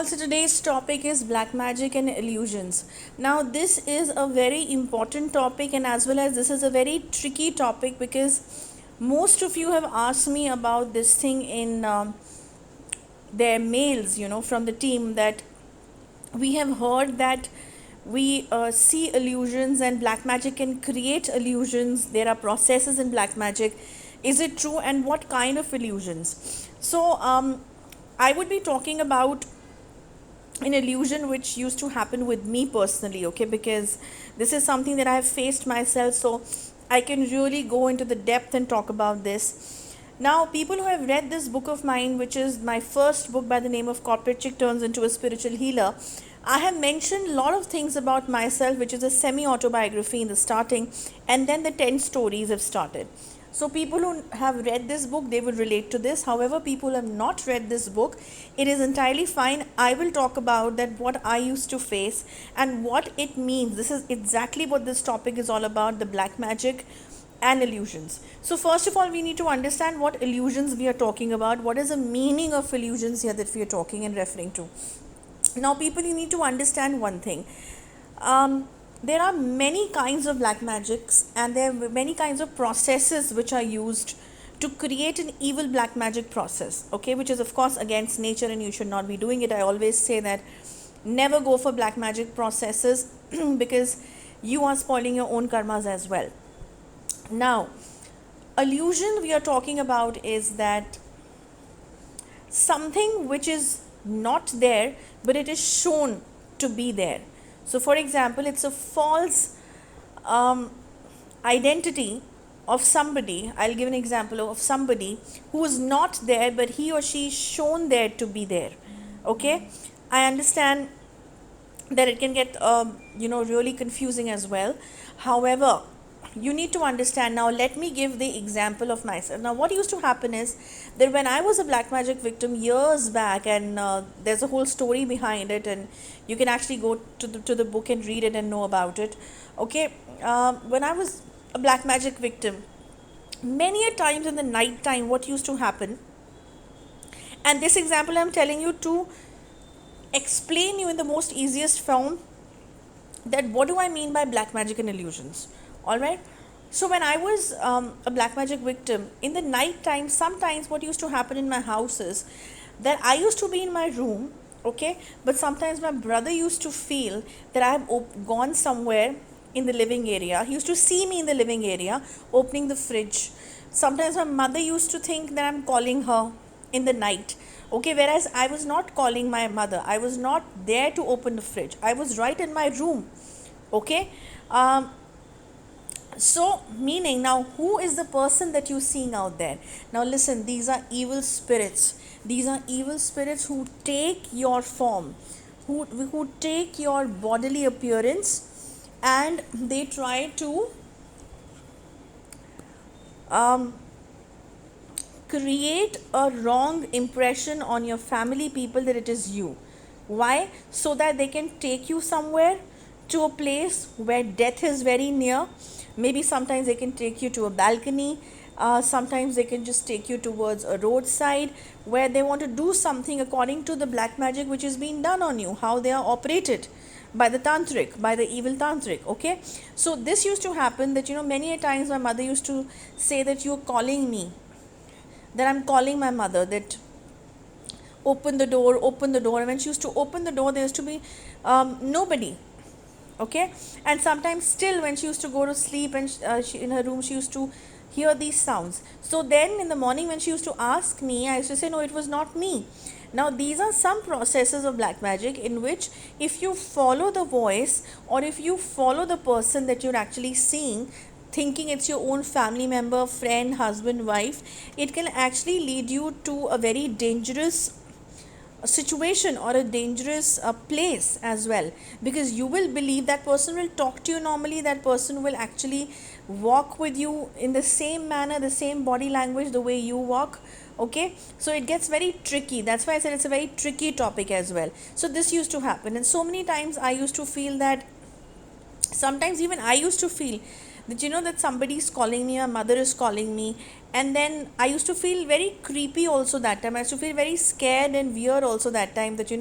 So today's topic is black magic and illusions. Now, this is a very important topic, and as well as this is a very tricky topic because most of you have asked me about this thing in their mails, from the team, that we have heard that we see illusions and black magic can create illusions. There are processes in black magic. Is it true, and what kind of illusions? I would be talking about an illusion which used to happen with me personally, okay, because this is something that I have faced myself, so I can really go into the depth and talk about this. Now, people who have read this book of mine, which is my first book by the name of Corporate Chick Turns into a Spiritual Healer, I have mentioned a lot of things about myself, which is a semi autobiography in the starting, and then the 10 stories have started. So people who have read this book, they will relate to this. However, people who have not read this book, it is entirely fine. I will talk about that, what I used to face and what it means. This is exactly what this topic is all about, the black magic and illusions. So first of all, we need to understand what illusions we are talking about. What is the meaning of illusions here that we are talking and referring to? Now, people, you need to understand one thing. There are many kinds of black magics, and there are many kinds of processes which are used to create an evil black magic process, okay, which is of course against nature and you should not be doing it. I always say that never go for black magic processes because you are spoiling your own karmas as well. Now, illusion we are talking about is that something which is not there but it is shown to be there. So for example, it's a false identity of somebody. I'll give an example of somebody who is not there but he or she is shown there to be there. Okay, I understand that it can get really confusing as well. However, you need to understand. Now let me give the example of myself. Now what used to happen is that when I was a black magic victim years back, and there's a whole story behind it, and you can actually go to the book and read it and know about it. Okay, when I was a black magic victim, many a times in the night time, what used to happen, and this example I'm telling you to explain you in the most easiest form that what do I mean by black magic and illusions. All right. So when I was a black magic victim in the night time, sometimes what used to happen in my house is that I used to be in my room, okay, but sometimes my brother used to feel that I have gone somewhere in the living area. He used to see me in the living area opening the fridge. Sometimes my mother used to think that I'm calling her in the night, okay, whereas I was not calling my mother. I was not there to open the fridge. I was right in my room, okay. So meaning, now who is the person that you're seeing out there? Now listen, these are evil spirits. These are evil spirits who take your form, who take your bodily appearance, and they try to create a wrong impression on your family people that it is you. Why? So that they can take you somewhere, to a place where death is very near. Maybe sometimes they can take you to a balcony. Sometimes they can just take you towards a roadside where they want to do something according to the black magic which is being done on you, how they are operated by the tantric, by the evil tantric. Okay, so this used to happen that many a times my mother used to say that you're calling me, that I'm calling my mother, that open the door, open the door. And when she used to open the door, there used to be nobody. Okay, and sometimes still when she used to go to sleep and she in her room, she used to hear these sounds. So then in the morning when she used to ask me, I used to say no, it was not me. Now these are some processes of black magic in which if you follow the voice, or if you follow the person that you're actually seeing, thinking it's your own family member, friend, husband, wife, it can actually lead you to a very dangerous situation or a dangerous place as well, because you will believe that person will talk to you normally, that person will actually walk with you in the same manner, the same body language, the way you walk. Okay, so it gets very tricky. That's why I said it's a very tricky topic as well. So this used to happen, and so many times I used to feel that, sometimes even I used to feel that that somebody is calling me, my mother is calling me, And then I used to feel very creepy also that time. I used to feel very scared and weird also that time, that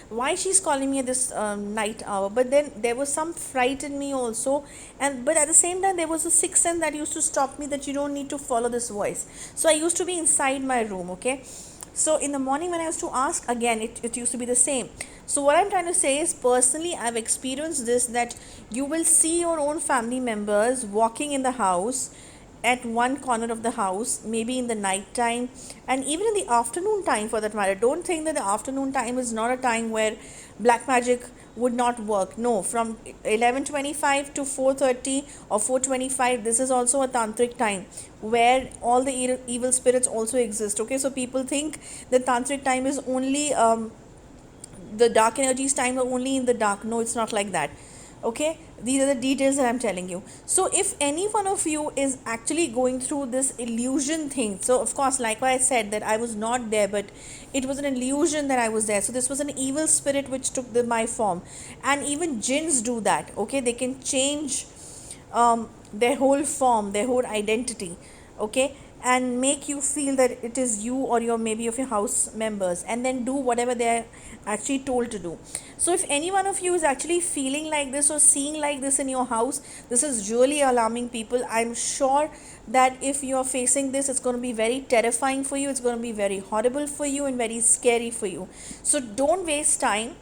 why she's calling me at this night hour. But then there was some fright in me also, and but at the same time there was a sixth sense that used to stop me, that you don't need to follow this voice. So I used to be inside my room, okay. So in the morning when I used to ask again, it used to be the same. So what I'm trying to say is, personally I've experienced this, that you will see your own family members walking in the house, at one corner of the house, maybe in the night time, and even in the afternoon time for that matter. Don't think that the afternoon time is not a time where black magic would not work. No, from 11:25 to 4:30 or 4:25, this is also a tantric time where all the evil spirits also exist. Okay, so people think that tantric time is only the dark energies time are only in the dark. No, it's not like that. Okay, these are the details that I'm telling you. So if any one of you is actually going through this illusion thing, so of course, like I said, that I was not there, but it was an illusion that I was there. So this was an evil spirit which took my form. And even jinns do that. Okay, they can change their whole form, their whole identity, okay, and make you feel that it is you or your maybe of your house members, and then do whatever they're actually told to do. So if any one of you is actually feeling like this or seeing like this in your house, this is really alarming, people. I'm sure that if you're facing this, it's going to be very terrifying for you, it's going to be very horrible for you and very scary for you. So don't waste time,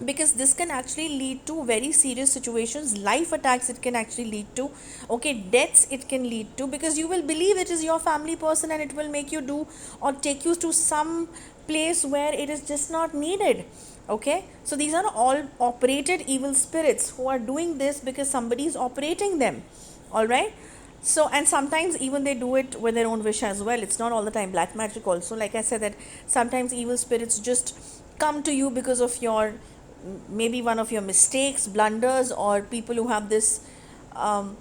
because this can actually lead to very serious situations. Life attacks it can actually lead to, okay, deaths it can lead to, because you will believe it is your family person, and it will make you do or take you to some place where it is just not needed. Okay, so these are all operated evil spirits who are doing this because somebody is operating them. All right. So, and sometimes even they do it with their own wish as well. It's not all the time black magic also. Like I said, that sometimes evil spirits just come to you because of your, maybe one of your mistakes, blunders, or people who have this um,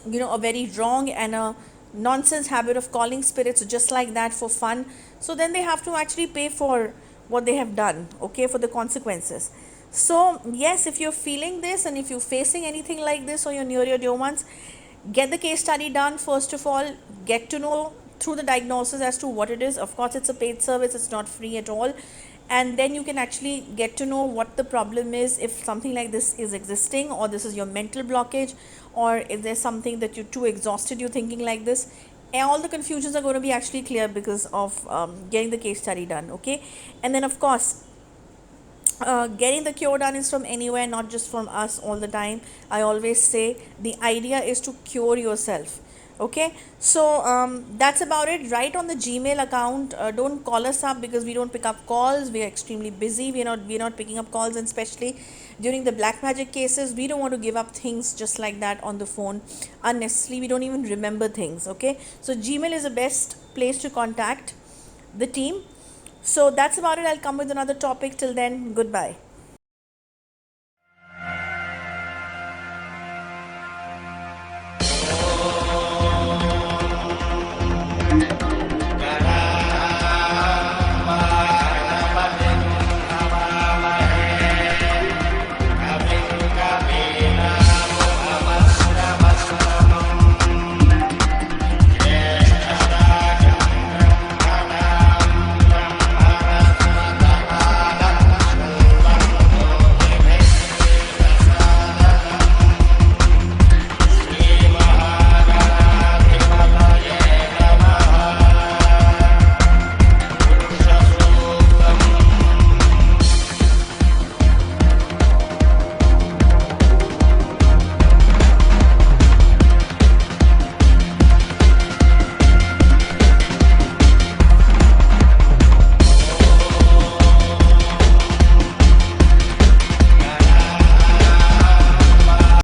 a very wrong and a nonsense habit of calling spirits just like that for fun. So then they have to actually pay for what they have done, okay, for the consequences. So yes, if you're feeling this and if you're facing anything like this, or you're near your dear ones, get the case study done. First of all, get to know through the diagnosis as to what it is. Of course, it's a paid service, it's not free at all. And then you can actually get to know what the problem is, if something like this is existing, or this is your mental blockage, or if there's something that you're too exhausted, you're thinking like this. And all the confusions are going to be actually clear because of getting the case study done. Okay, and then of course, getting the cure done is from anywhere, not just from us all the time. I always say the idea is to cure yourself. Okay, so that's about it. Write on the Gmail account. Don't call us up because we don't pick up calls. We are extremely busy. We're not picking up calls, and especially during the black magic cases, we don't want to give up things just like that on the phone unnecessarily. We don't even remember things. Okay, so Gmail is the best place to contact the team. So that's about it. I'll come with another topic. Till then, goodbye.